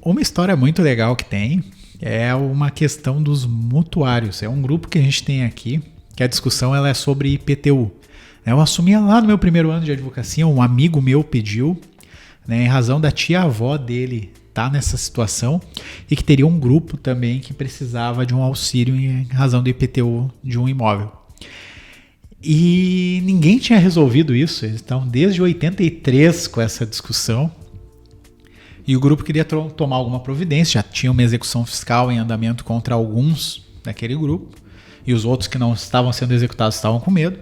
Uma história muito legal que tem é uma questão dos mutuários. É um grupo que a gente tem aqui, que a discussão ela é sobre IPTU. Eu assumi lá no meu primeiro ano de advocacia, um amigo meu pediu, né, em razão da tia-avó dele estar nessa situação e que teria um grupo também que precisava de um auxílio em razão do IPTU de um imóvel. E ninguém tinha resolvido isso, eles estão desde 83 com essa discussão. E o grupo queria tomar alguma providência, já tinha uma execução fiscal em andamento contra alguns daquele grupo, e os outros que não estavam sendo executados estavam com medo.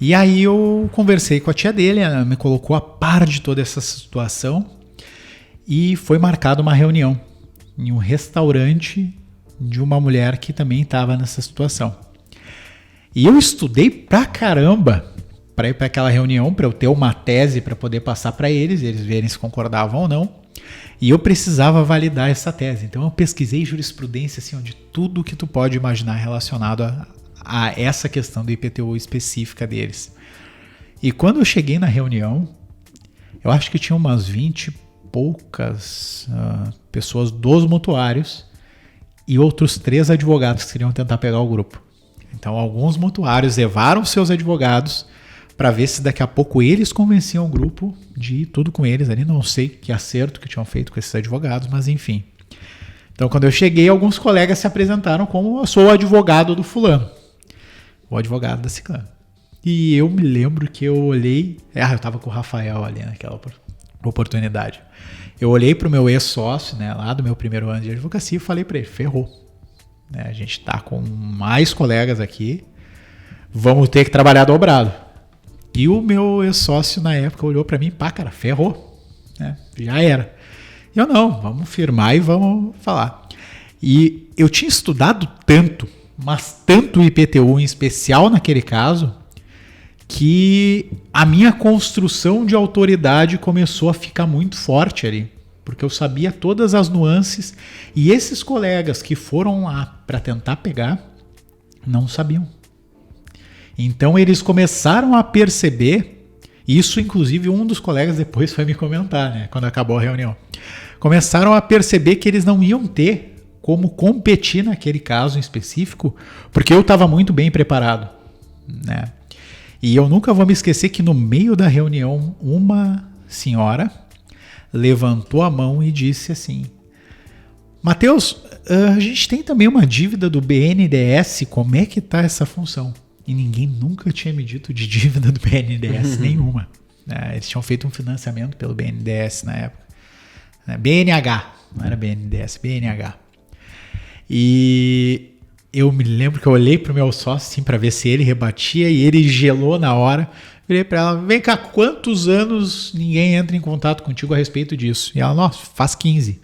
E aí eu conversei com a tia dele, ela me colocou a par de toda essa situação, e foi marcada uma reunião em um restaurante de uma mulher que também estava nessa situação. E eu estudei pra caramba para ir para aquela reunião, para eu ter uma tese para poder passar para eles verem se concordavam ou não. E eu precisava validar essa tese. Então eu pesquisei jurisprudência assim, de tudo que tu pode imaginar relacionado a essa questão do IPTU específica deles. E quando eu cheguei na reunião, eu acho que tinha umas 20 e poucas pessoas dos mutuários e outros 3 advogados que queriam tentar pegar o grupo. Então alguns mutuários levaram seus advogados para ver se daqui a pouco eles convenciam o grupo de ir tudo com eles ali. Não sei que acerto que tinham feito com esses advogados, mas enfim. Então, quando eu cheguei, alguns colegas se apresentaram como eu sou o advogado do fulano, o advogado da ciclana. E eu me lembro que eu olhei... eu estava com o Rafael ali naquela oportunidade. Eu olhei para o meu ex-sócio, né, lá do meu primeiro ano de advocacia, e falei para ele, ferrou. A gente está com mais colegas aqui, vamos ter que trabalhar dobrado. E o meu ex-sócio na época olhou para mim, cara, ferrou, né? Já era. E eu não, vamos firmar e vamos falar. E eu tinha estudado tanto, mas tanto o IPTU em especial naquele caso, que a minha construção de autoridade começou a ficar muito forte ali, porque eu sabia todas as nuances e esses colegas que foram lá para tentar pegar não sabiam. Então eles começaram a perceber, isso inclusive um dos colegas depois foi me comentar, né, quando acabou a reunião, começaram a perceber que eles não iam ter como competir naquele caso em específico, porque eu estava muito bem preparado, né? E eu nunca vou me esquecer que no meio da reunião uma senhora levantou a mão e disse assim, Matheus, a gente tem também uma dívida do BNDES, como é que está essa função? E ninguém nunca tinha me dito de dívida do BNDES nenhuma. Eles tinham feito um financiamento pelo BNDES na época. BNH, não era BNDES, BNH. E eu me lembro que eu olhei para o meu sócio assim, para ver se ele rebatia e ele gelou na hora. Virei para ela, vem cá, quantos anos ninguém entra em contato contigo a respeito disso? E ela, nossa, faz 15.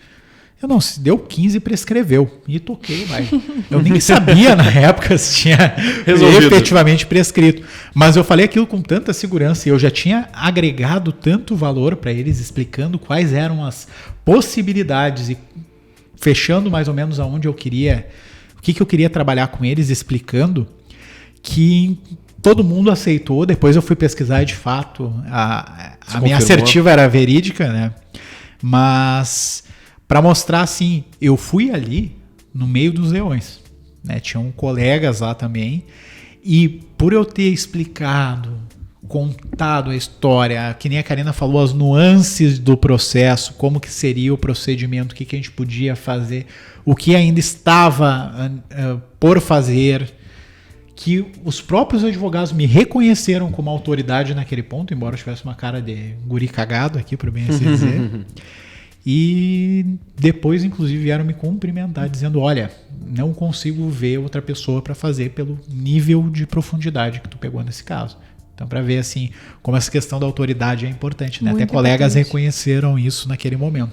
Eu não, se deu 15, prescreveu. E toquei, mas eu nem sabia na época se tinha efetivamente prescrito. Mas eu falei aquilo com tanta segurança e eu já tinha agregado tanto valor para eles, explicando quais eram as possibilidades e fechando mais ou menos aonde eu queria, o que eu queria trabalhar com eles, explicando, que todo mundo aceitou. Depois eu fui pesquisar e de fato a minha assertiva era verídica, né? Mas para mostrar assim, eu fui ali no meio dos leões, né? Tinham colegas lá também, e por eu ter explicado, contado a história, que nem a Karina falou, as nuances do processo, como que seria o procedimento, o que a gente podia fazer, o que ainda estava por fazer, que os próprios advogados me reconheceram como autoridade naquele ponto, embora eu tivesse uma cara de guri cagado aqui, por bem assim dizer. E depois, inclusive, vieram me cumprimentar, dizendo, olha, não consigo ver outra pessoa para fazer pelo nível de profundidade que tu pegou nesse caso. Então, para ver assim como essa questão da autoridade é importante, né? Até colegas reconheceram isso naquele momento.